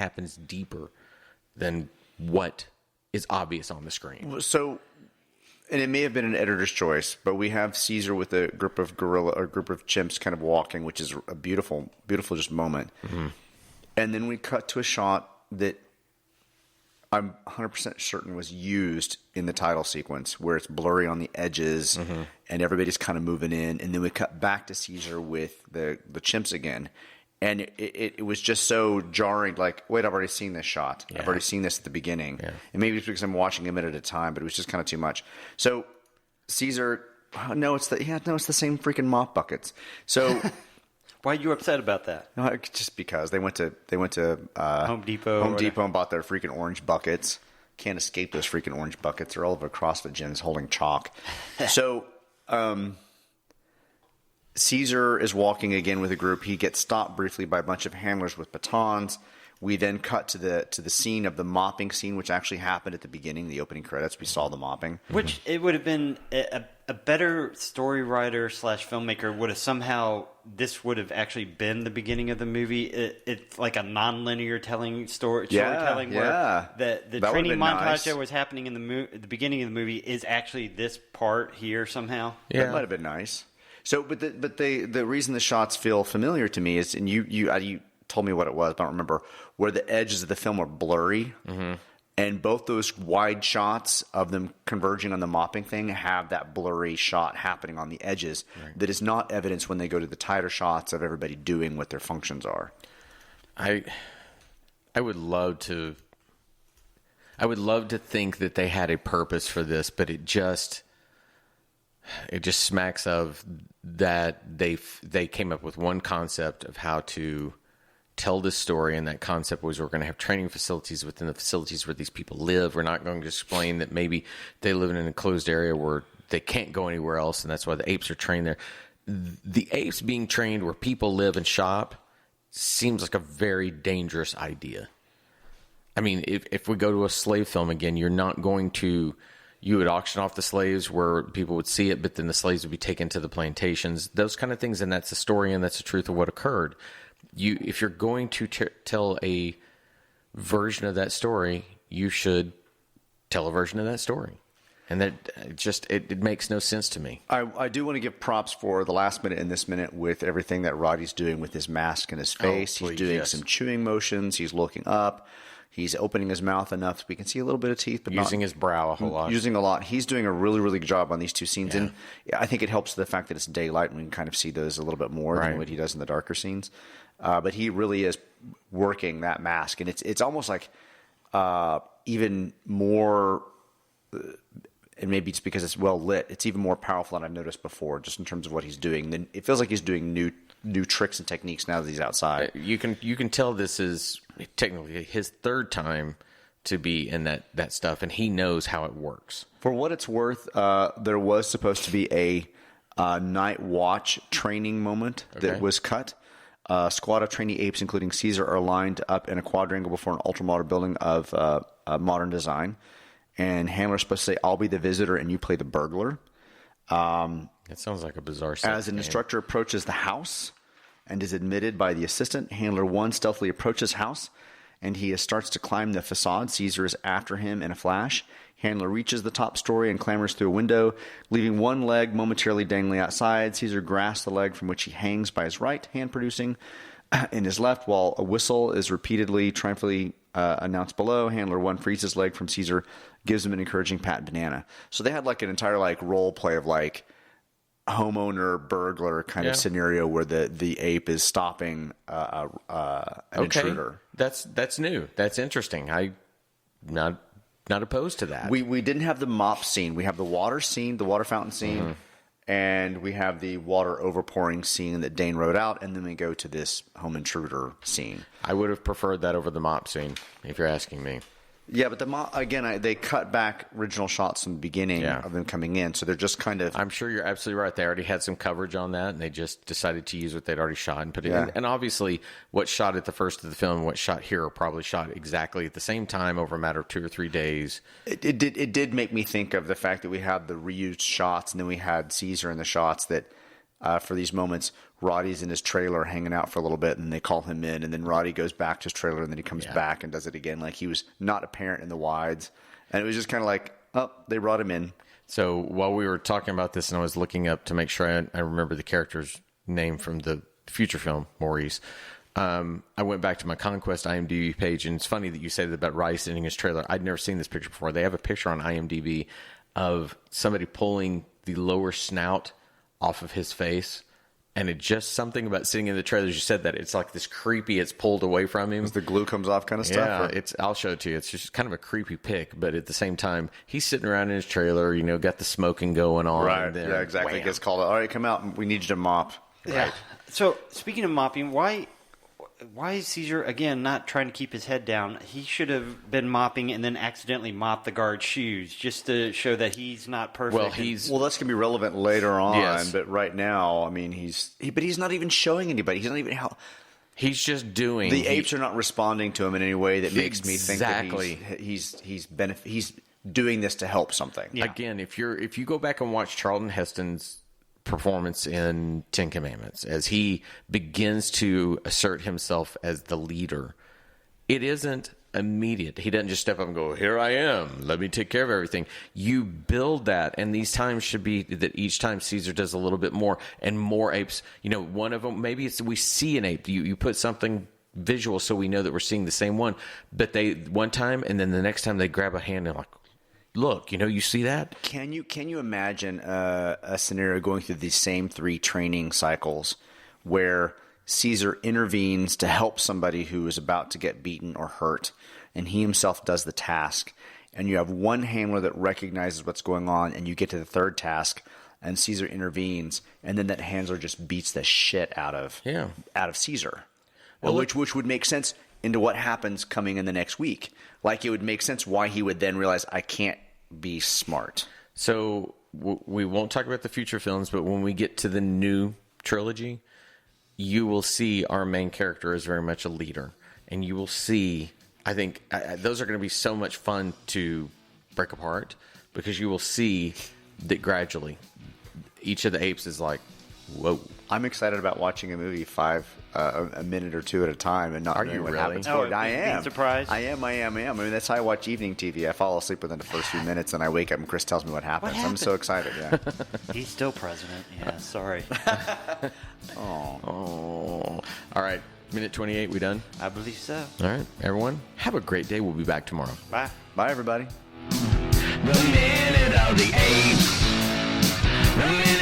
happens deeper than what is obvious on the screen. So, and it may have been an editor's choice, but we have Caesar with a group of chimps kind of walking, which is a beautiful, beautiful just moment. Mm-hmm. And then we cut to a shot that I'm 100% certain was used in the title sequence, where it's blurry on the edges and everybody's kind of moving in. And then we cut back to Caesar with the chimps again. And it was just so jarring, like, wait, I've already seen this shot. Yeah. I've already seen this at the beginning. Yeah. And maybe it's because I'm watching a minute at a time, but it was just kind of too much. So Caesar, no, it's the same freaking mop buckets. So why are you upset about that? No, just because they went to Home Depot and bought their freaking orange buckets. Can't escape those freaking orange buckets. They're all over CrossFit gyms holding chalk. So Caesar is walking again with a group. He gets stopped briefly by a bunch of handlers with batons. We then cut to the scene of the mopping scene, which actually happened at the beginning, the opening credits. We saw the mopping. Which it would have been a better story writer / filmmaker would have somehow, this would have actually been the beginning of the movie. It's like a non-linear storytelling where the training montage that was happening in the beginning of the movie is actually this part here somehow. Yeah, that might have been nice. So, but the reason the shots feel familiar to me is, and you told me what it was, but I don't remember, where the edges of the film are blurry, and both those wide shots of them converging on the mopping thing have that blurry shot happening on the edges that is not evidence when they go to the tighter shots of everybody doing what their functions are. I would love to think that they had a purpose for this, but it just smacks of that they came up with one concept of how to tell this story, and that concept was we're going to have training facilities within the facilities where these people live. We're not going to explain that maybe they live in an enclosed area where they can't go anywhere else, and that's why the apes are trained there. The apes being trained where people live and shop seems like a very dangerous idea. I mean, if we go to a slave film again, you're not going to... You would auction off the slaves where people would see it, but then the slaves would be taken to the plantations, those kind of things. And that's the story, and that's the truth of what occurred. If you're going to tell a version of that story, you should tell a version of that story. And that it makes no sense to me. I do want to give props for the last minute and this minute with everything that Roddy's doing with his mask and his face. He's doing some chewing motions. He's looking up. He's opening his mouth enough so we can see a little bit of teeth, but using his brow a whole lot. Using a lot. He's doing a really, really good job on these two scenes. Yeah. And I think it helps the fact that it's daylight and we can kind of see those a little bit more than what he does in the darker scenes. But he really is working that mask. And it's almost like even more, and maybe it's because it's well lit, it's even more powerful than I've noticed before, just in terms of what he's doing. It feels like he's doing new tricks and techniques now that he's outside. You can tell this is technically his third time to be in that stuff, and he knows how it works. For what it's worth, there was supposed to be a night watch training moment that was cut. A squad of trainee apes, including Caesar, are lined up in a quadrangle before an ultramodern building of modern design. And Handler's supposed to say, "I'll be the visitor and you play the burglar." That sounds like a bizarre set. As an instructor approaches the house and is admitted by the assistant, Handler 1 stealthily approaches house, and he starts to climb the facade. Caesar is after him in a flash. Handler reaches the top story and clambers through a window, leaving one leg momentarily dangling outside. Caesar grasps the leg from which he hangs by his right hand, producing in his left, while a whistle is repeatedly, triumphantly announced below. Handler 1 frees his leg from Caesar, gives him an encouraging pat banana. So they had like an entire like role play of like homeowner burglar kind of scenario where the ape is stopping an intruder. That's new. That's interesting. I'm not opposed to that. We didn't have the mop scene. We have the water scene, the water fountain scene, and we have the water overpouring scene that Dane wrote out, and then we go to this home intruder scene. I would have preferred that over the mop scene, if you're asking me. Yeah, but the mop, again, they cut back original shots from the beginning of them coming in, so they're just kind of... I'm sure you're absolutely right. They already had some coverage on that, and they just decided to use what they'd already shot and put it in. And obviously, what shot at the first of the film and what shot here are probably shot exactly at the same time over a matter of 2 or 3 days. It did make me think of the fact that we had the reused shots, and then we had Caesar in the shots that for these moments. Roddy's in his trailer hanging out for a little bit, and they call him in, and then Roddy goes back to his trailer, and then he comes back and does it again. Like, he was not apparent in the wides, and it was just kind of like, oh, they brought him in. So while we were talking about this, and I was looking up to make sure I remember the character's name from the future film, Maurice, I went back to my Conquest IMDb page, and it's funny that you said about Roddy sitting in his trailer. I'd never seen this picture before. They have a picture on IMDb of somebody pulling the lower snout off of his face. And it just something about sitting in the trailer. You said that it's like this creepy. It's pulled away from him. As the glue comes off, kind of stuff. Yeah, I'll show it to you. It's just kind of a creepy pic, but at the same time, he's sitting around in his trailer. Got the smoking going on. Right. And then, yeah, exactly. wham. It gets called. All right, come out. We need you to mop. Yeah. Right. So speaking of mopping, why is Caesar again not trying to keep his head down? He should have been mopping and then accidentally mopped the guard's shoes just to show that he's not perfect. Well, that's gonna be relevant later on. Yes. But right now, I mean, he's not even showing anybody. He's not even He's just doing. The apes are not responding to him in any way that makes me think that Exactly. he's doing this to help something. Yeah. Again, if you go back and watch Charlton Heston's performance in Ten Commandments as he begins to assert himself as the leader, it isn't immediate. He doesn't just step up and go, here I am, let me take care of everything. You build that, and these times should be that each time Caesar does a little bit more and more apes. One of them, maybe it's we see an ape. You put something visual so we know that we're seeing the same one, but they one time and then the next time they grab a hand and like, look, you see that? Can you imagine a scenario going through these same 3 training cycles where Caesar intervenes to help somebody who is about to get beaten or hurt, and he himself does the task, and you have one handler that recognizes what's going on, and you get to the 3rd task, and Caesar intervenes, and then that handler just beats the shit out of Caesar. Well, which would make sense into what happens coming in the next week. Like, it would make sense why he would then realize, I can't be smart. So we won't talk about the future films, but when we get to the new trilogy, you will see our main character is very much a leader. And you will see, I think, those are going to be so much fun to break apart, because you will see that gradually each of the apes is like, whoa. I'm excited about watching a movie a minute or 2 at a time and not knowing what happens Oh, forward. I am surprised. I am. I mean, that's how I watch evening TV. I fall asleep within the first few minutes, and I wake up and Chris tells me what happens. I'm so excited. Yeah. He's still president. Yeah, sorry. Oh. All right. Minute 28, we done? I believe so. All right. Everyone, have a great day. We'll be back tomorrow. Bye. Bye, everybody. The minute of the apes. The minute